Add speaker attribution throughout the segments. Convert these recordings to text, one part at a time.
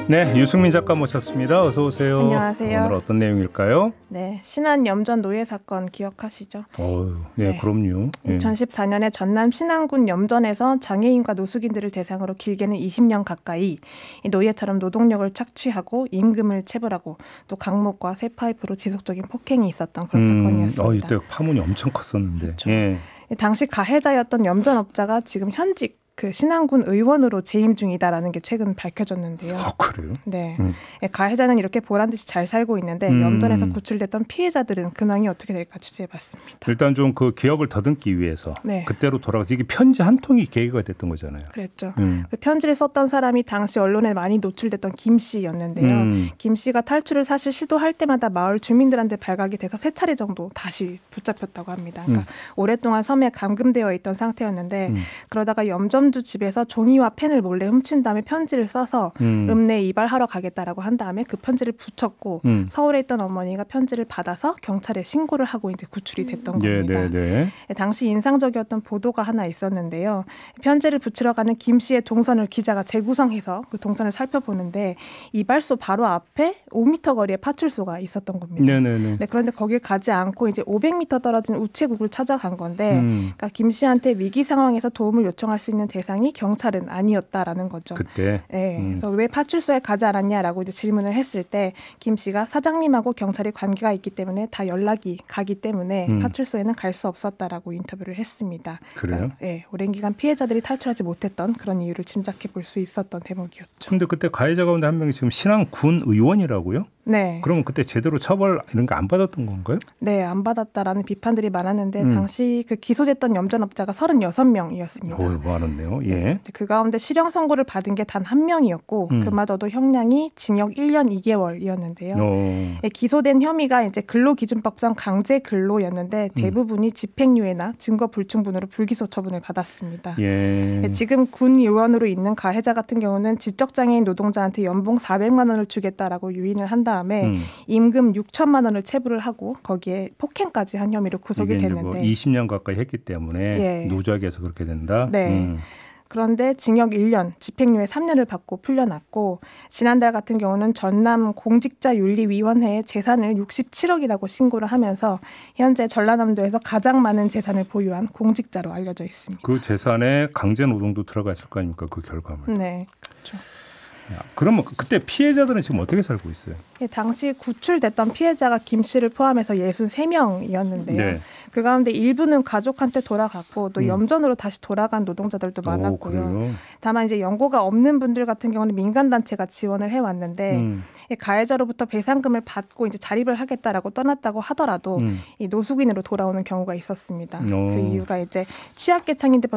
Speaker 1: 네, 유승민 작가 모셨습니다. 어서 오세요.
Speaker 2: 안녕하세요.
Speaker 1: 오늘 어떤 내용일까요?
Speaker 2: 네, 신안 염전 노예 사건 기억하시죠?
Speaker 1: 예,
Speaker 2: 네.
Speaker 1: 그럼요.
Speaker 2: 2014년에 전남 신안군 염전에서 장애인과 노숙인들을 대상으로 길게는 20년 가까이 노예처럼 노동력을 착취하고 임금을 체불하고 또 강목과 쇠파이프로 지속적인 폭행이 있었던 그런 사건이었습니다.
Speaker 1: 이때 파문이 엄청 컸었는데.
Speaker 2: 그렇죠.
Speaker 1: 예.
Speaker 2: 당시 가해자였던 염전업자가 지금 현직 그 신안군 의원으로 재임 중이다라는 게 최근 밝혀졌는데요.
Speaker 1: 그래요?
Speaker 2: 네. 가해자는 이렇게 보란 듯이 잘 살고 있는데 염전에서 구출됐던 피해자들은 근황이 어떻게 될까 취재해봤습니다.
Speaker 1: 일단 좀 그 기억을 더듬기 위해서
Speaker 2: 네.
Speaker 1: 그때로 돌아가서 이게 편지 한 통이 계기가 됐던 거잖아요.
Speaker 2: 그랬죠. 그 편지를 썼던 사람이 당시 언론에 많이 노출됐던 김 씨였는데요. 김 씨가 탈출을 사실 시도할 때마다 마을 주민들한테 발각이 돼서 3차례 정도 다시 붙잡혔다고 합니다. 그러니까 오랫동안 섬에 감금되어 있던 상태였는데 그러다가 염전주 집에서 종이와 펜을 몰래 훔친 다음에 편지를 써서 읍내에 이발하러 가겠다라고 한 다음에 그 편지를 붙였고 서울에 있던 어머니가 편지를 받아서 경찰에 신고를 하고 이제 구출이 됐던 겁니다. 당시 인상적이었던 보도가 하나 있었는데요. 편지를 붙이러 가는 김 씨의 동선을 기자가 재구성해서 그 동선을 살펴보는데 이발소 바로 앞에 5m 거리에 파출소가 있었던 겁니다. 네, 그런데 거길 가지 않고 이제 500m 떨어진 우체국을 찾아간 건데 그러니까 김 씨한테 위기 상황에서 도움을 요청할 수 있는 대상이 경찰은 아니었다라는 거죠.
Speaker 1: 그때.
Speaker 2: 네, 그래서 왜 파출소에 가지 않았냐라고 이제 질문을 했을 때 김 씨가 사장님하고 경찰이 관계가 있기 때문에 다 연락이 가기 때문에 파출소에는 갈 수 없었다라고 인터뷰를 했습니다.
Speaker 1: 그래요?
Speaker 2: 그러니까, 네, 오랜 기간 피해자들이 탈출하지 못했던 그런 이유를 짐작해 볼 수 있었던 대목이었죠.
Speaker 1: 그런데 그때 가해자 가운데 한 명이 지금 신안군 의원이라고요?
Speaker 2: 네.
Speaker 1: 그러면 그때 제대로 처벌 이런 거 안 받았던 건가요?
Speaker 2: 네, 안 받았다라는 비판들이 많았는데 당시 그 기소됐던 염전업자가 36명이었습니다.
Speaker 1: 많았네요. 예.
Speaker 2: 그 가운데 실형 선고를 받은 게 단 1명이었고 그마저도 형량이 징역 1년 2개월이었는데요. 기소된 혐의가 이제 근로기준법상 강제 근로였는데 대부분이 집행유예나 증거 불충분으로 불기소 처분을 받았습니다. 지금 군 의원으로 있는 가해자 같은 경우는 지적장애인 노동자한테 연봉 400만 원을 주겠다라고 유인을 한 다음에 임금 6천만 원을 체불을 하고 거기에 폭행까지 한 혐의로 구속이 됐는데
Speaker 1: 뭐 20년 가까이 했기 때문에 누적해서 그렇게 된다.
Speaker 2: 네. 그런데 징역 1년, 집행유예 3년을 받고 풀려났고 지난달 같은 경우는 전남 공직자윤리위원회에 재산을 67억이라고 신고를 하면서 현재 전라남도에서 가장 많은 재산을 보유한 공직자로 알려져 있습니다.
Speaker 1: 그 재산에 강제노동도 들어가 있을 거 아닙니까? 그 결과물.
Speaker 2: 네, 그렇죠.
Speaker 1: 그러면 그때 피해자들은 지금 어떻게 살고 있어요?
Speaker 2: 당시 구출됐던 피해자가 김 씨를 포함해서 63명이었는데요. 그 가운데 일부는 가족한테 돌아갔고 또 염전으로 다시 돌아간 노동자들도 많았고요. 다만 이제 연고가 없는 분들 같은 경우는 민간단체가 지원을 해왔는데 가해자로부터 배상금을 받고 이제 자립을 하겠다라고 떠났다고 하더라도 이 노숙인으로 돌아오는 경우가 있었습니다. 그 이유가 이제 취약계층이다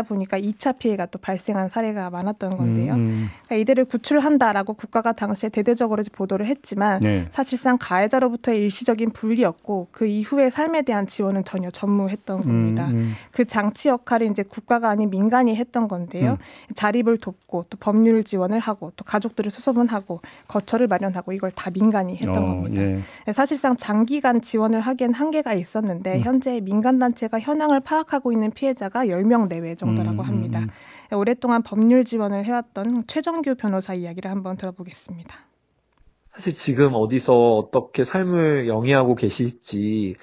Speaker 2: 보니까 2차 피해가 또 발생한 사례가 많았던 건데요. 그러니까 이들을 구출한다라고 국가가 당시에 대대적으로 보도를 했지만 사실상 가해자로부터의 일시적인 분리였고 그 이후의 삶에 대한 지원은 전혀 전무했던 겁니다. 그 장치 역할을 이제 국가가 아닌 민간이 했던 건데요. 자립을 돕고 또 법률 지원을 하고 또 가족들을 수소문하고 거처를 마련하고 이걸 다 민간이 했던 겁니다. 사실상 장기간 지원을 하기엔 한계가 있었는데 현재 민간단체가 현황을 파악하고 있는 피해자가 10명 내외 정도라고 합니다. 오랫동안 법률 지원을 해왔던 최정규 변호사 이야기를 한번 들어보겠습니다.
Speaker 3: 사실 지금 어디서 어떻게 삶을 영위하고 계실지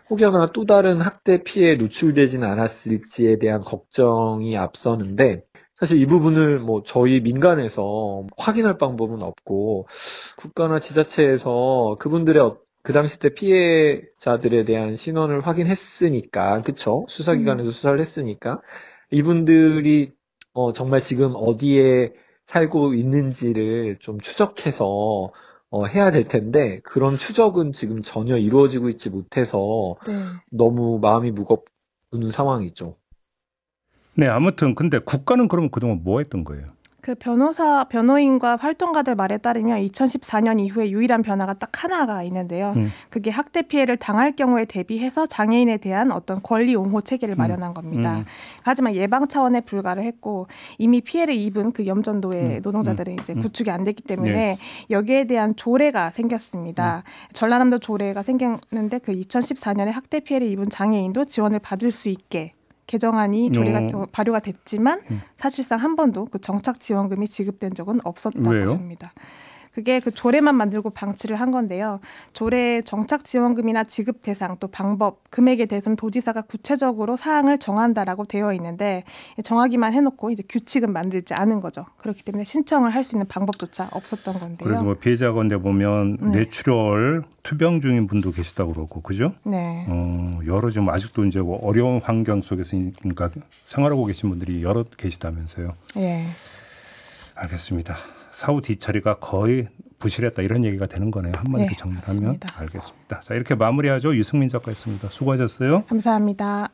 Speaker 3: 혹여나 또 다른 학대 피해에 노출되지는 않았을지에 대한 걱정이 앞서는데 사실 이 부분을 뭐 저희 민간에서 확인할 방법은 없고 국가나 지자체에서 그분들의 그 당시 때 피해자들에 대한 신원을 확인했으니까, 그쵸? 수사기관에서 수사를 했으니까, 이분들이, 정말 지금 어디에 살고 있는지를 좀 추적해서, 해야 될 텐데, 그런 추적은 지금 전혀 이루어지고 있지 못해서, 너무 마음이 무겁는 상황이죠.
Speaker 1: 네, 아무튼, 근데 국가는 그러면 그동안 뭐 했던 거예요?
Speaker 2: 그 변호인과 활동가들 말에 따르면 2014년 이후에 유일한 변화가 딱 하나가 있는데요. 그게 학대 피해를 당할 경우에 대비해서 장애인에 대한 어떤 권리 옹호 체계를 마련한 겁니다. 하지만 예방 차원에 불과를 했고 이미 피해를 입은 그 염전도의 노동자들은 이제 구축이 안 됐기 때문에 여기에 대한 조례가 생겼습니다. 전라남도 조례가 생겼는데 그 2014년에 학대 피해를 입은 장애인도 지원을 받을 수 있게 개정안이 발효가 됐지만 사실상 한 번도 그 정착 지원금이 지급된 적은 없었다고
Speaker 1: 왜요?
Speaker 2: 합니다. 그게 그 조례만 만들고 방치를 한 건데요. 조례 정착 지원금이나 지급 대상 또 방법, 금액에 대해서는 도지사가 구체적으로 사항을 정한다라고 되어 있는데 정하기만 해놓고 이제 규칙은 만들지 않은 거죠. 그렇기 때문에 신청을 할 수 있는 방법조차 없었던 건데요.
Speaker 1: 그래서 뭐 피해자 가운데 보면 뇌출혈 투병 중인 분도 계시다고 그러고 그죠?
Speaker 2: 네.
Speaker 1: 여러 좀 아직도 이제 뭐 어려운 환경 속에서 그러니까 생활하고 계신 분들이 여러 계시다면서요.
Speaker 2: 예.
Speaker 1: 알겠습니다. 사후 뒤처리가 거의 부실했다 이런 얘기가 되는 거네요. 한마디로 정리하면.
Speaker 2: 맞습니다.
Speaker 1: 알겠습니다. 자, 이렇게 마무리하죠. 유승민 작가였습니다. 수고하셨어요.
Speaker 2: 감사합니다.